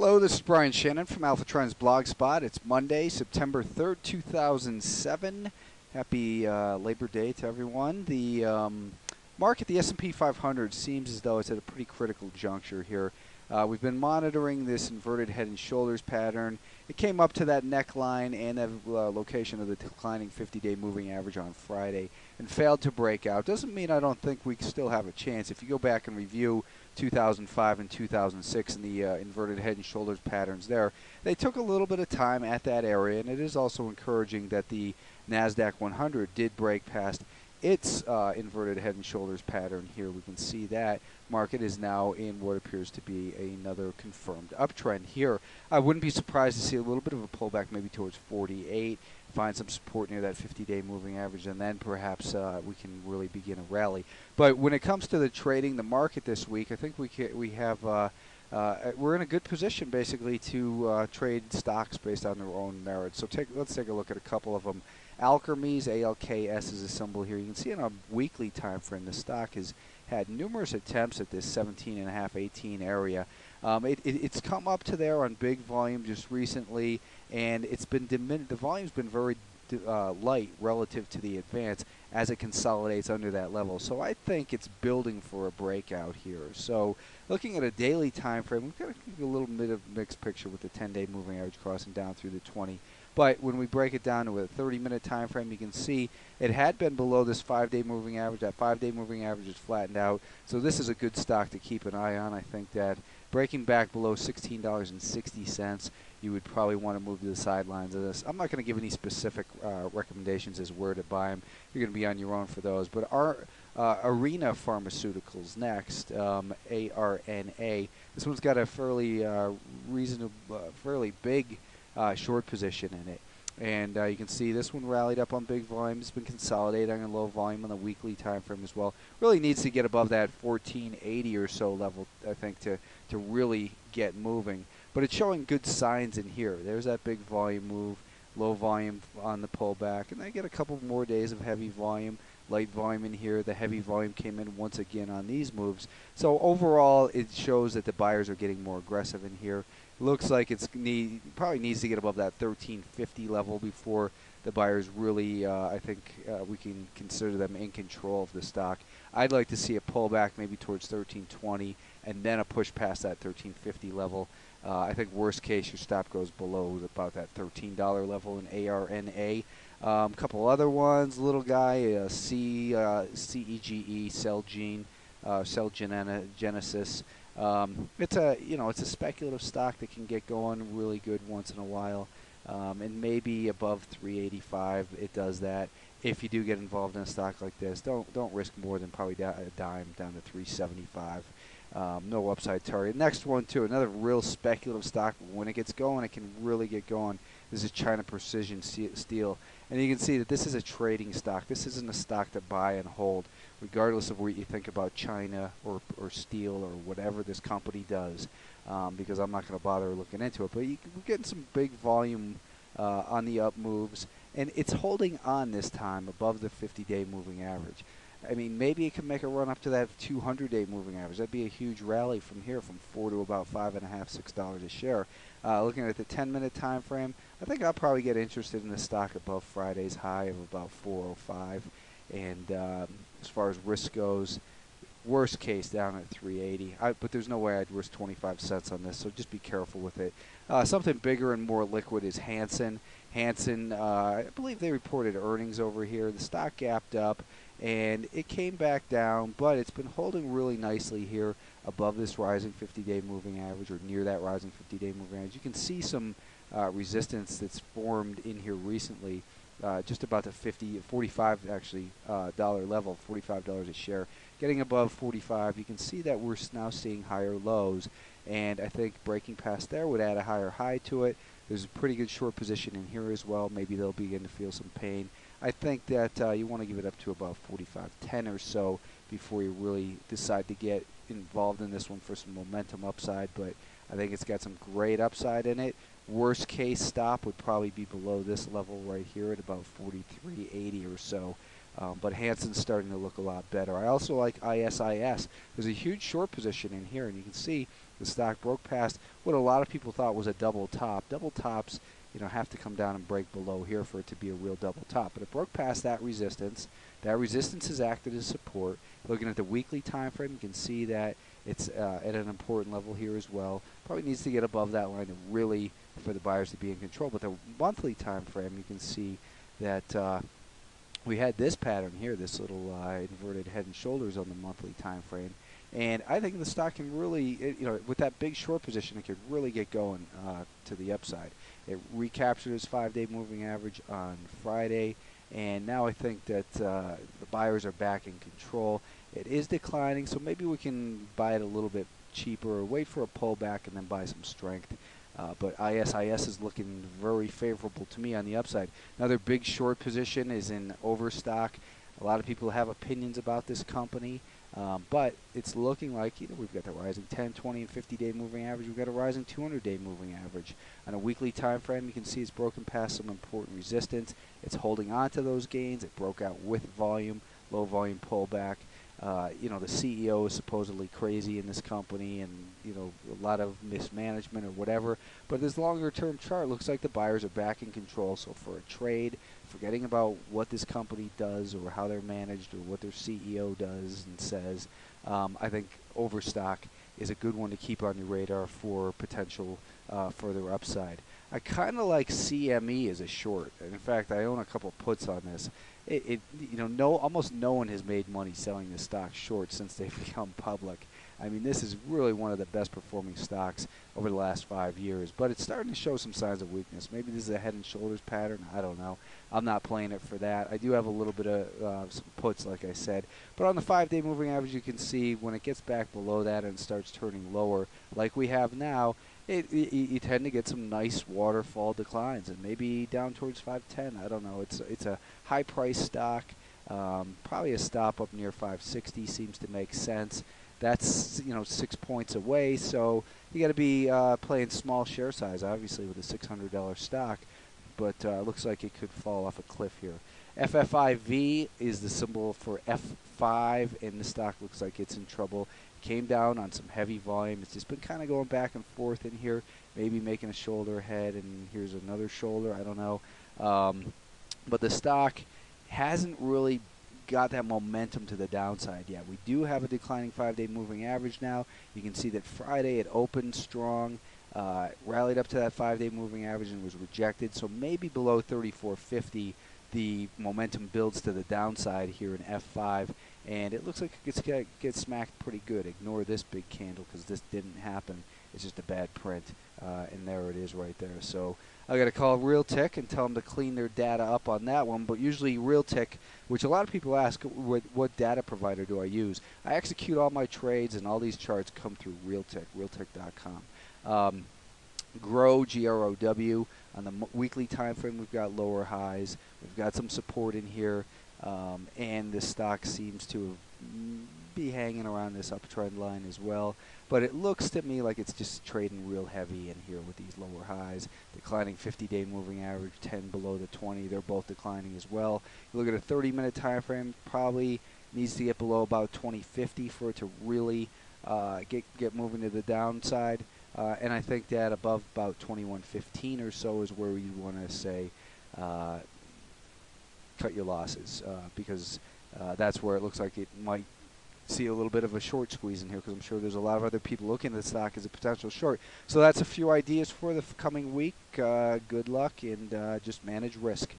Hello, this is Brian Shannon from Alpha Trends Blogspot. It's Monday, September 3rd, 2007. Happy Labor Day to everyone. The market, the S&P 500, seems as though it's at a pretty critical juncture here. We've been monitoring this inverted head and shoulders pattern. It came up to that neckline and that location of the declining 50-day moving average on Friday and failed to break out. Doesn't mean I don't think we still have a chance. If you go back and review 2005 and 2006 and the inverted head and shoulders patterns there, they took a little bit of time at that area, and it is also encouraging that the NASDAQ 100 did break past its inverted head and shoulders pattern here. We can see that market is now in what appears to be another confirmed uptrend here. I wouldn't be surprised to see a little bit of a pullback maybe towards 48, find some support near that 50-day moving average, and then perhaps we can really begin a rally. But when it comes to the trading, the market this week, I think we're in a good position basically to trade stocks based on their own merits. So let's take a look at a couple of them. Alkermes, ALKS is a symbol here. You can see on a weekly time frame, the stock has had numerous attempts at this 17.5, 18 area. It's come up to there on big volume just recently, and it's been diminished. The volume's been very light relative to the advance as it consolidates under that level. So I think it's building for a breakout here. So looking at a daily time frame, we've got a little bit of mixed picture with the 10-day moving average crossing down through the 20. But when we break it down to a 30-minute time frame, you can see it had been below this 5-day moving average. That 5-day moving average is flattened out. So this is a good stock to keep an eye on. I think that breaking back below $16.60, you would probably want to move to the sidelines of this. I'm not going to give any specific recommendations as where to buy them. You're going to be on your own for those. But our Arena Pharmaceuticals next, ARNA. This one's got a fairly fairly big short position in it. And you can see this one rallied up on big volume. It's been consolidating on low volume on the weekly time frame as well. Really needs to get above that 1480 or so level, I think, to really get moving. But it's showing good signs in here. There's that big volume move, low volume on the pullback, and they get a couple more days of heavy volume, light volume in here. The heavy volume came in once again on these moves. So overall, it shows that the buyers are getting more aggressive in here. Looks like it's probably needs to get above that 1350 level before the buyers really, I think, we can consider them in control of the stock. I'd like to see a pullback maybe towards 1320 and then a push past that 1350 level. I think worst case your stop goes below about that $13 level in ARNA. Couple other ones, little guy, CEGE, Celgene, Cell Genesis. It's a speculative stock that can get going really good once in a while, and maybe above 385 it does that. If you do get involved in a stock like this, don't risk more than probably a dime down to 375. No upside target. Next one too, another real speculative stock. When it gets going, it can really get going. This is China Precision Steel, and you can see that this is a trading stock. This isn't a stock to buy and hold, regardless of what you think about China or steel or whatever this company does, because I'm not going to bother looking into it. But we're getting some big volume on the up moves, and it's holding on this time above the 50-day moving average. I mean, maybe it can make a run up to that 200-day moving average. That'd be a huge rally from here, from $4 to about $5.5, $6 a share. Looking at the 10-minute time frame, I think I'll probably get interested in the stock above Friday's high of about 405. And as far as risk goes, worst case down at 380. But there's no way I'd risk 25 cents on this, so just be careful with it. Something bigger and more liquid is Hansen. Hansen, I believe they reported earnings over here. The stock gapped up, and it came back down, but it's been holding really nicely here above this rising 50-day moving average, or near that rising 50-day moving average. You can see some resistance that's formed in here recently, just about the $45 actually dollar level, $45 a share. Getting above 45, you can see that we're now seeing higher lows, and I think breaking past there would add a higher high to it. There's a pretty good short position in here as well. Maybe they'll begin to feel some pain. I think that you want to give it up to about 45.10 or so before you really decide to get involved in this one for some momentum upside. But I think it's got some great upside in it. Worst case stop would probably be below this level right here at about 43.80 or so. But Hansen's starting to look a lot better. I also like ISIS. There's a huge short position in here, and you can see the stock broke past what a lot of people thought was a double top. Double tops, have to come down and break below here for it to be a real double top. But it broke past that resistance. That resistance has acted as support. Looking at the weekly time frame, you can see that it's at an important level here as well. Probably needs to get above that line to really for the buyers to be in control. But the monthly time frame, you can see that we had this pattern here, this little inverted head and shoulders on the monthly time frame. And I think the stock can really, with that big short position, it could really get going to the upside. It recaptured its 5-day moving average on Friday, and now I think that the buyers are back in control. It is declining, so maybe we can buy it a little bit cheaper or wait for a pullback and then buy some strength. But ISIS is looking very favorable to me on the upside. Another big short position is in Overstock. A lot of people have opinions about this company, but it's looking like we've got the rising 10, 20, and 50-day moving average. We've got a rising 200-day moving average. On a weekly time frame, you can see it's broken past some important resistance. It's holding on to those gains. It broke out with volume, low volume pullback. The CEO is supposedly crazy in this company, and a lot of mismanagement or whatever. But this longer-term chart looks like the buyers are back in control. So for a trade, forgetting about what this company does or how they're managed or what their CEO does and says, I think Overstock is a good one to keep on your radar for potential further upside. I kind of like CME as a short. And in fact, I own a couple puts on this. Almost no one has made money selling this stock short since they've become public. I mean, this is really one of the best performing stocks over the last 5 years, but it's starting to show some signs of weakness. Maybe this is a head and shoulders pattern. I don't know. I'm not playing it for that. I do have a little bit of some puts, like I said. But on the 5-day moving average, you can see when it gets back below that and starts turning lower, like we have now, you tend to get some nice waterfall declines, and maybe down towards 510. I don't know. It's a high price stock. Probably a stop up near 560 seems to make sense. That's 6 points away, so you got to be playing small share size, obviously, with a $600 stock. But looks like it could fall off a cliff here. FFIV is the symbol for F5, and the stock looks like it's in trouble. Came down on some heavy volume. It's just been kind of going back and forth in here, maybe making a shoulder head, and here's another shoulder. I don't know. But the stock hasn't really got that momentum to the downside yet. We do have a declining 5-day moving average now. You can see that Friday it opened strong, rallied up to that 5-day moving average and was rejected. So maybe below 34.50, the momentum builds to the downside here in F5, and it looks like it's going to get smacked pretty good. Ignore this big candle because this didn't happen. It's just a bad print, and there it is right there. So I got to call Realtek and tell them to clean their data up on that one. But usually Realtek, which a lot of people ask, what data provider do I use? I execute all my trades, and all these charts come through Realtek, realtek.com. Grow, G-R-O-W. On the weekly time frame, we've got lower highs. We've got some support in here, and the stock seems to be hanging around this uptrend line as well. But it looks to me like it's just trading real heavy in here with these lower highs. Declining 50-day moving average, 10 below the 20. They're both declining as well. You look at a 30-minute time frame, probably needs to get below about 2050 for it to really get moving to the downside. And I think that above about 2115 or so is where you want to say cut your losses, because that's where it looks like it might see a little bit of a short squeeze in here, because I'm sure there's a lot of other people looking at the stock as a potential short. So that's a few ideas for the coming week. Good luck, and just manage risk.